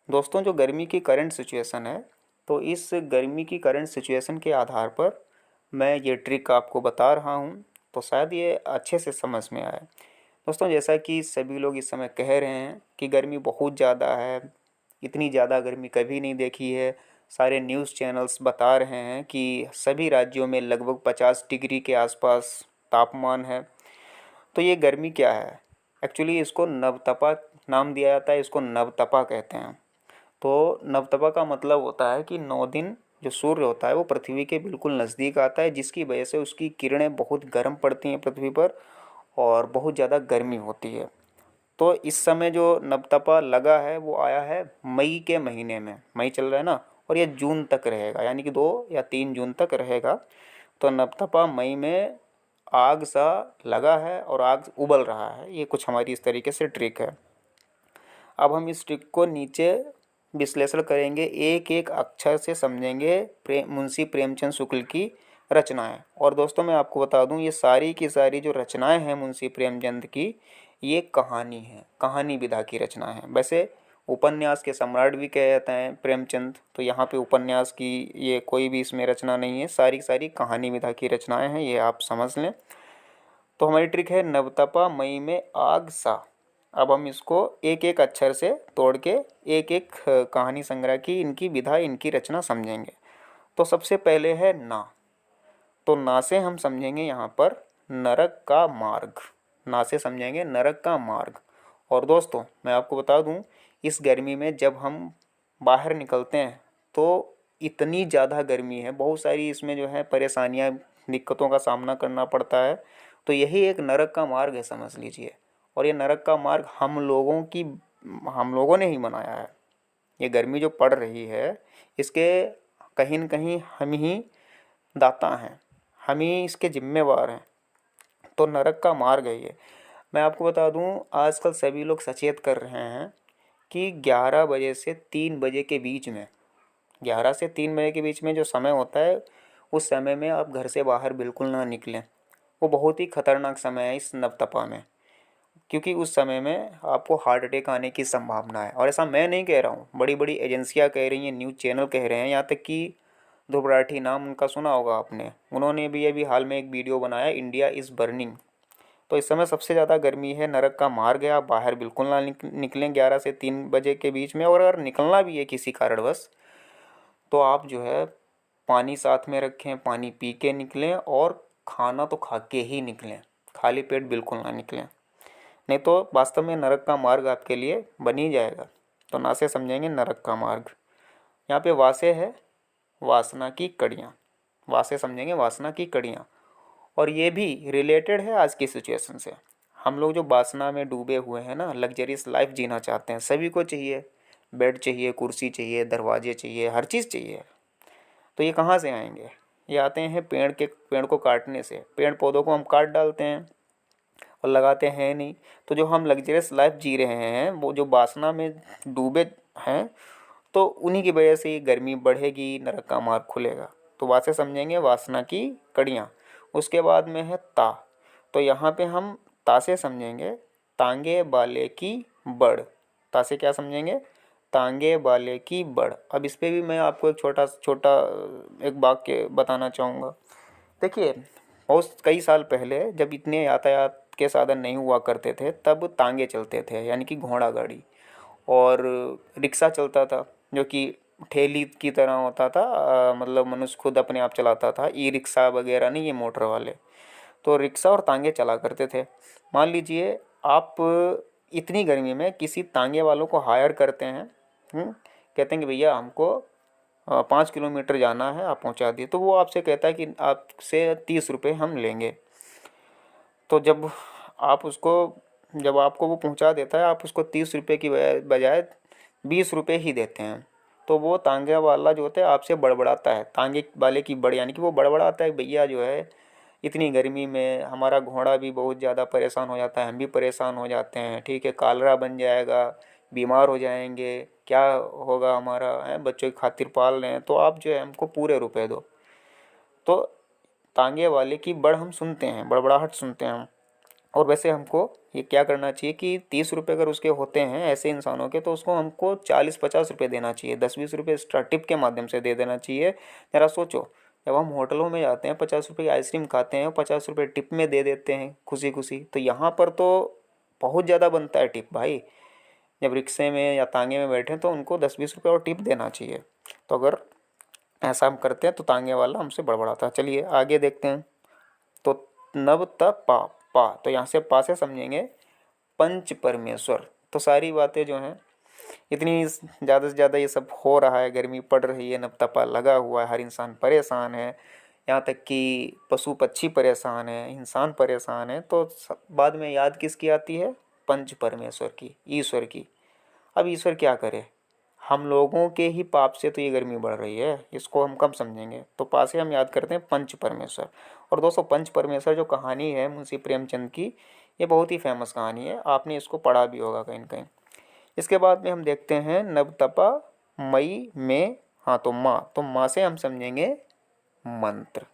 दोस्तों, जो गर्मी की करंट सिचुएशन है, तो इस गर्मी की करंट सिचुएशन के आधार पर मैं ये ट्रिक आपको बता रहा हूँ, तो शायद ये अच्छे से समझ में आए। दोस्तों, जैसा कि सभी लोग इस समय कह रहे हैं कि गर्मी बहुत ज़्यादा है, इतनी ज़्यादा गर्मी कभी नहीं देखी है। सारे न्यूज़ चैनल्स बता रहे हैं कि सभी राज्यों में लगभग 50 डिग्री के आसपास तापमान है। तो ये गर्मी क्या है? एक्चुअली इसको नवतपा नाम दिया जाता है, इसको नवतपा कहते हैं। तो नवतपा का मतलब होता है कि 9 दिन जो सूर्य होता है वो पृथ्वी के बिल्कुल नज़दीक आता है, जिसकी वजह से उसकी किरणें बहुत गर्म पड़ती हैं पृथ्वी पर और बहुत ज़्यादा गर्मी होती है। तो इस समय जो नवतपा लगा है वो आया है मई के महीने में। मई चल रहा है ना, और ये जून तक रहेगा, यानी कि 2 या 3 जून तक रहेगा। तो नवतपा मई में आग सा लगा है और आग उबल रहा है। ये कुछ हमारी इस तरीके से ट्रिक है। अब हम इस ट्रिक को नीचे विश्लेषण करेंगे, एक एक अक्षर से समझेंगे मुंशी प्रेमचंद शुक्ल की रचनाएं। और दोस्तों, मैं आपको बता दूं, ये सारी की सारी जो रचनाएं हैं मुंशी प्रेमचंद की, ये कहानी है, कहानी विधा की रचना है। वैसे उपन्यास के सम्राट भी कहे जाते हैं प्रेमचंद, तो यहाँ पे उपन्यास की ये कोई भी इसमें रचना नहीं है, सारी की सारी कहानी विधा की रचनाएं हैं, ये आप समझ लें। तो हमारी ट्रिक है नवतपा मई में आग सा। अब हम इसको एक एक अक्षर से तोड़ के एक एक कहानी संग्रह की इनकी विधा, इनकी रचना समझेंगे। तो सबसे पहले है ना। तो ना से हम समझेंगे यहाँ पर नरक का मार्ग। ना से समझेंगे नरक का मार्ग। और दोस्तों, मैं आपको बता दूं, इस गर्मी में जब हम बाहर निकलते हैं तो इतनी ज़्यादा गर्मी है, बहुत सारी इसमें जो है परेशानियाँ, दिक्कतों का सामना करना पड़ता है। तो यही एक नरक का मार्ग है, समझ लीजिए। और ये नरक का मार्ग हम लोगों ने ही बनाया है। ये गर्मी जो पड़ रही है, इसके कहीं न कहीं हम ही दाता हैं, हम ही इसके जिम्मेवार हैं। तो नरक का मार्ग है ये। मैं आपको बता दूं, आजकल सभी लोग सचेत कर रहे हैं कि 11 बजे से 3 बजे के बीच में, 11 से 3 बजे के बीच में जो समय होता है, उस समय में आप घर से बाहर बिल्कुल ना निकलें। वो बहुत ही खतरनाक समय है इस नवतपा में, क्योंकि उस समय में आपको हार्ट अटैक आने की संभावना है। और ऐसा मैं नहीं कह रहा हूँ, बड़ी बड़ी एजेंसियाँ कह रही हैं, न्यूज़ चैनल कह रहे हैं, यहाँ तक कि ध्रुव राठी, नाम उनका सुना होगा आपने, उन्होंने भी अभी हाल में एक वीडियो बनाया, इंडिया इज़ बर्निंग। तो इस समय सबसे ज़्यादा गर्मी है, नरक का मार्ग है, आप बाहर बिल्कुल ना निकलें 11 से 3 बजे के बीच में। और अगर निकलना भी है किसी कारणवश, तो आप जो है पानी साथ में रखें, पानी पी के निकलें, और खाना तो खा के ही निकलें, खाली पेट बिल्कुल ना निकलें, नहीं तो वास्तव में नरक का मार्ग आपके लिए बन ही जाएगा। तो ना से समझेंगे नरक का मार्ग। यहाँ पे वासे है वासना की कड़ियाँ, वासे समझेंगे वासना की कड़ियाँ। और ये भी रिलेटेड है आज की सिचुएशन से। हम लोग जो वासना में डूबे हुए हैं ना, लग्जरियस लाइफ जीना चाहते हैं, सभी को चाहिए, बेड चाहिए, कुर्सी चाहिए, दरवाजे चाहिए, हर चीज़ चाहिए। तो ये कहाँ से आएंगे? ये आते हैं पेड़ को काटने से। पेड़ पौधों को हम काट डालते हैं और लगाते हैं नहीं। तो जो हम लग्जरियस लाइफ जी रहे हैं, वो जो वासना में डूबे हैं, तो उन्हीं की वजह से ये गर्मी बढ़ेगी, नरक का मार्ग खुलेगा। तो वासे समझेंगे वासना की कड़ियाँ। उसके बाद में है ता। तो यहाँ पे हम ता से समझेंगे तांगे बाले की बड़। ता से क्या समझेंगे? तांगे बाले की बड़। अब इस पे भी मैं आपको एक छोटा छोटा एक वाक्य बताना चाहूँगा। देखिए, बहुत कई साल पहले जब इतने यातायात के साधन नहीं हुआ करते थे, तब तांगे चलते थे, यानी कि घोड़ा गाड़ी। और रिक्शा चलता था, जो कि ठेली की तरह होता था, मतलब मनुष्य खुद अपने आप चलाता था, ई रिक्शा वगैरह नहीं, ये मोटर वाले। तो रिक्शा और तांगे चला करते थे। मान लीजिए आप इतनी गर्मी में किसी तांगे वालों को हायर करते हैं, कहते हैं कि भैया हमको 5 किलोमीटर जाना है, आप पहुंचा दिए। तो वो आपसे कहता है कि आपसे 30 रुपये हम लेंगे। तो जब आपको वो पहुंचा देता है, आप उसको 30 रुपये की बजाय 20 रुपये ही देते हैं। तो वो तांगे वाला जो होता है आपसे बड़बड़ाता है, तांगे वाले की बड़, यानी कि वो बड़बड़ाता है, भैया जो है इतनी गर्मी में हमारा घोड़ा भी बहुत ज़्यादा परेशान हो जाता है, हम भी परेशान हो जाते हैं, ठीक है, कालरा बन जाएगा, बीमार हो जाएंगे, क्या होगा हमारा है, बच्चों की खातिर पाल रहे हैं, तो आप जो है हमको पूरे रुपए दो। तो तांगे वाले की बड़ हम सुनते हैं, बड़बड़ाहट सुनते हैं हम, और वैसे हमको ये क्या करना चाहिए कि 30 रुपये अगर उसके होते हैं ऐसे इंसानों के, तो उसको हमको 40-50 रुपये देना चाहिए, 10-20 रुपये एक्स्ट्रा टिप के माध्यम से दे देना चाहिए। ज़रा सोचो, जब हम होटलों में जाते हैं 50 रुपये की आइसक्रीम खाते हैं और 50 रुपये टिप में दे देते हैं खुशी खुशी, तो यहाँ पर तो बहुत ज़्यादा बनता है टिप भाई। जब रिक्शे में या तांगे में बैठे तो उनको 10-20 रुपये और टिप देना चाहिए। तो अगर ऐसा हम करते हैं तो तांगे वाला हमसे बड़बड़ाता है। चलिए आगे देखते हैं। तो नव त पा पा, तो यहाँ से पा से समझेंगे पंच परमेश्वर। तो सारी बातें जो हैं, इतनी ज़्यादा से ज़्यादा ये सब हो रहा है, गर्मी पड़ रही है, नपतपा लगा हुआ है, हर इंसान परेशान है, यहाँ तक कि पशु पक्षी परेशान है, इंसान परेशान है, तो बाद में याद किसकी आती है? पंच परमेश्वर की, ईश्वर की। अब ईश्वर क्या करे, हम लोगों के ही पाप से तो ये गर्मी बढ़ रही है, इसको हम कब समझेंगे? तो पास ही हम याद करते हैं पंच परमेश्वर। और दोस्तों पंच परमेश्वर जो कहानी है मुंशी प्रेमचंद की, ये बहुत ही फेमस कहानी है, आपने इसको पढ़ा भी होगा कहीं न कहीं। इसके बाद में हम देखते हैं नवतपा मई में, हाँ तो माँ से हम समझेंगे मंत्र।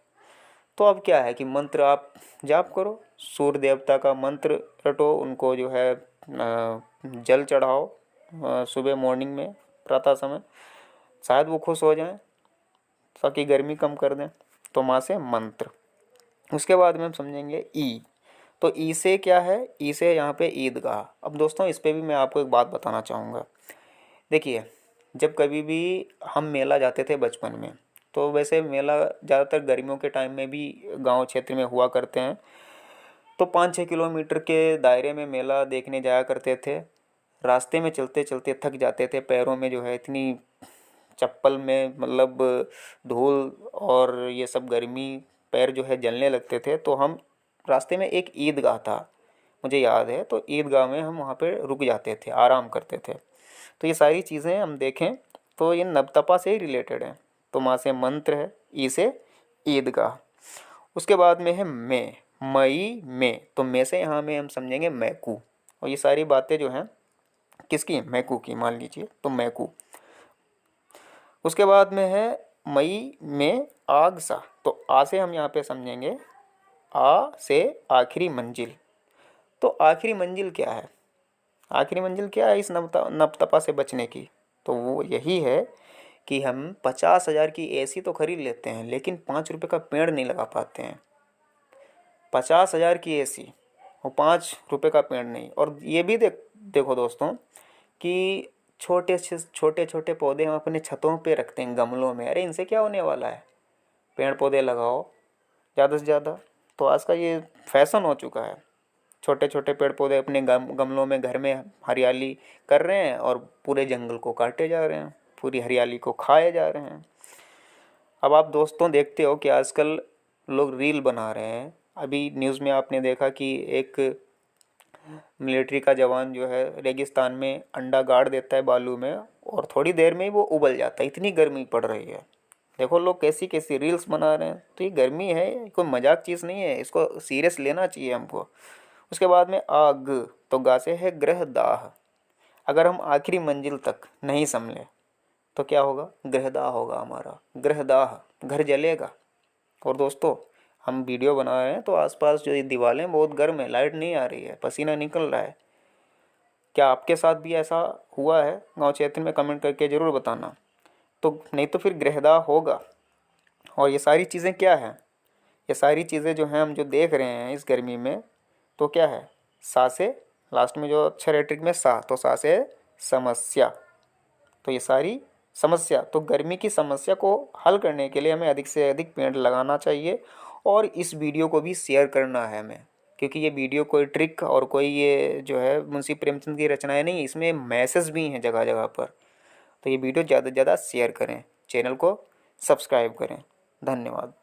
तो अब क्या है कि मंत्र आप जाप करो, सूर्य देवता का मंत्र रटो, उनको जो है जल चढ़ाओ सुबह मॉर्निंग में, प्रातः समय, शायद वो खुश हो जाएं, ताकि गर्मी कम कर दें। तो माँ से मंत्र। उसके बाद में हम समझेंगे ई। तो ई से क्या है? ई से यहाँ पे ईदगाह। अब दोस्तों इस पे भी मैं आपको एक बात बताना चाहूँगा। देखिए, जब कभी भी हम मेला जाते थे बचपन में, तो वैसे मेला ज़्यादातर गर्मियों के टाइम में भी गांव क्षेत्र में हुआ करते हैं, तो 5-6 किलोमीटर के दायरे में मेला देखने जाया करते थे। रास्ते में चलते चलते थक जाते थे, पैरों में जो है इतनी चप्पल में मतलब धूल और ये सब गर्मी, पैर जो है जलने लगते थे। तो हम रास्ते में एक ईदगाह था, मुझे याद है, तो ईदगाह में हम वहाँ पे रुक जाते थे, आराम करते थे। तो ये सारी चीज़ें हम देखें तो ये नवतपा से ही रिलेटेड हैं। तो माँ से मंत्र है, ई से ईदगाह। उसके बाद में है मैं, मई में, तो मैं से यहाँ में हम समझेंगे मैकू। और ये सारी बातें जो हैं किसकी? मैकू की, मान लीजिए, तो मैकू। उसके बाद में है मई में आग सा। तो आ से हम यहाँ पे समझेंगे आ से आखिरी मंजिल। तो आखिरी मंजिल क्या है? आखिरी मंजिल क्या है इस नवतपा से बचने की? तो वो यही है कि हम 50,000 की एसी तो खरीद लेते हैं, लेकिन 5 रुपये का पेड़ नहीं लगा पाते हैं। 50,000 की एसी और 5 रुपये का पेड़ नहीं। और ये भी देखो दोस्तों कि छोटे छोटे छोटे पौधे हम अपने छतों पे रखते हैं, गमलों में। अरे इनसे क्या होने वाला है? पेड़ पौधे लगाओ ज़्यादा से ज़्यादा। तो आज का ये फैशन हो चुका है, छोटे छोटे पेड़ पौधे अपने गमलों में, घर में हरियाली कर रहे हैं और पूरे जंगल को काटे जा रहे हैं, पूरी हरियाली को खाए जा रहे हैं। अब आप दोस्तों देखते हो कि आजकल लोग रील बना रहे हैं। अभी न्यूज़ में आपने देखा कि एक मिलिट्री का जवान जो है रेगिस्तान में अंडा गाड़ देता है बालू में, और थोड़ी देर में ही वो उबल जाता है, इतनी गर्मी पड़ रही है। देखो लोग कैसी कैसी रील्स बना रहे हैं। तो ये गर्मी है, कोई मजाक चीज़ नहीं है, इसको सीरियस लेना चाहिए हमको। उसके बाद में आग, तो गा से है ग्रह दाह। अगर हम आखिरी मंजिल तक नहीं संभले तो क्या होगा? ग्रहदाह होगा हमारा, ग्रहदाह, घर जलेगा। और दोस्तों हम वीडियो बना रहे हैं तो आसपास जो ये दीवारें बहुत गर्म है, लाइट नहीं आ रही है, पसीना निकल रहा है। क्या आपके साथ भी ऐसा हुआ है? गांव क्षेत्र में कमेंट करके ज़रूर बताना। तो नहीं तो फिर ग्रहदाह होगा। और ये सारी चीज़ें क्या है? ये सारी चीज़ें जो हैं हम जो देख रहे हैं इस गर्मी में, तो क्या है? सा से लास्ट में जो अक्षर है ट्रिक में सा, तो सा से समस्या। तो ये सारी समस्या, तो गर्मी की समस्या को हल करने के लिए हमें अधिक से अधिक पेड़ लगाना चाहिए। और इस वीडियो को भी शेयर करना है हमें, क्योंकि ये वीडियो कोई ट्रिक और कोई ये जो है मुंशी प्रेमचंद की रचनाएं नहीं, इसमें मैसेज भी हैं जगह जगह पर। तो ये वीडियो ज़्यादा से ज़्यादा शेयर करें, चैनल को सब्सक्राइब करें। धन्यवाद।